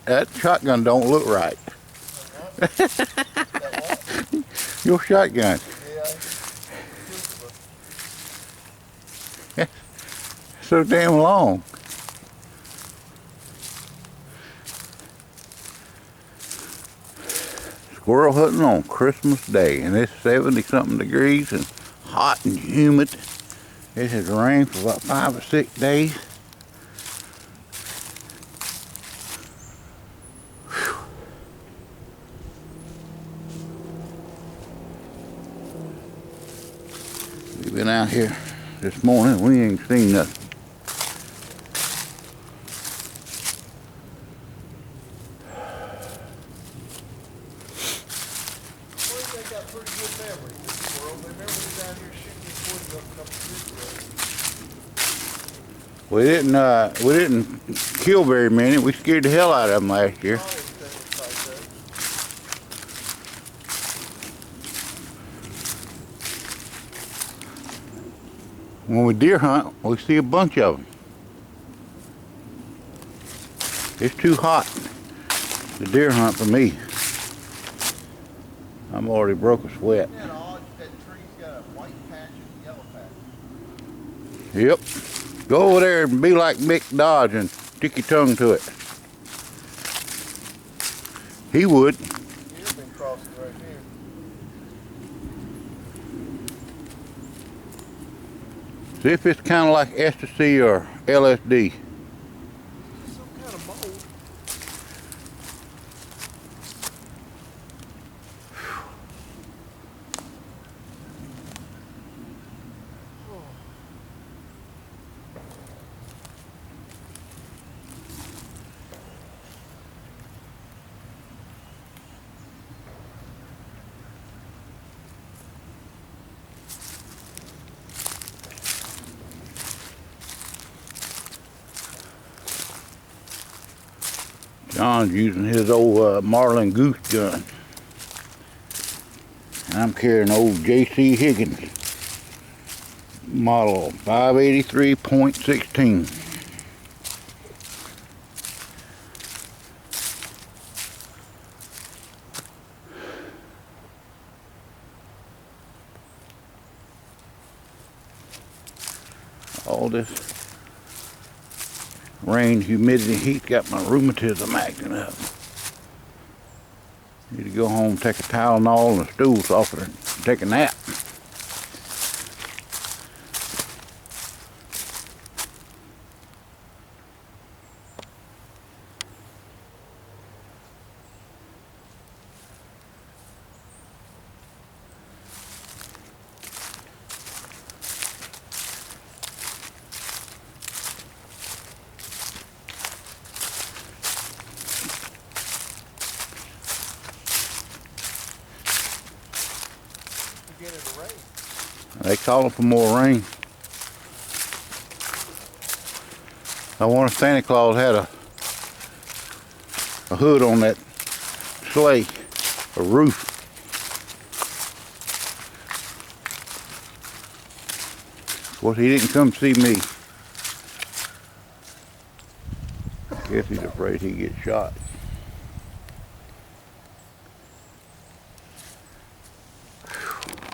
That shotgun don't look right. Your shotgun. Yeah. So damn long. Squirrel hunting on Christmas Day, and it's 70-something degrees and hot and humid. It has rained for about 5 or 6 days. We've been out here this morning, we ain't seen nothing. They got pretty good memory, this squirrel. They remember we down here shooting these woods up a couple years ago. We didn't kill very many. We scared the hell out of them last year. When we deer hunt, we see a bunch of them. It's too hot to deer hunt for me. I'm already broke a sweat. Isn't that odd that tree's got a white patch and yellow patch? Yep. Go over there and be like Mick Dodge and stick your tongue to it. He would. He's been crossing right here. See if it's kind of like ecstasy or LSD. Some kind of mold. John's using his old Marlin Goose gun. And I'm carrying old J.C. Higgins model 583.16. All this rain, humidity, heat got my rheumatism acting up. Need to go home, take a Tylenol and a stool softener and take a nap. Beginning to rain. They calling for more rain. I wonder if Santa Claus had a hood on that sleigh, a roof. Of course, he didn't come see me. Guess he's afraid he gets shot.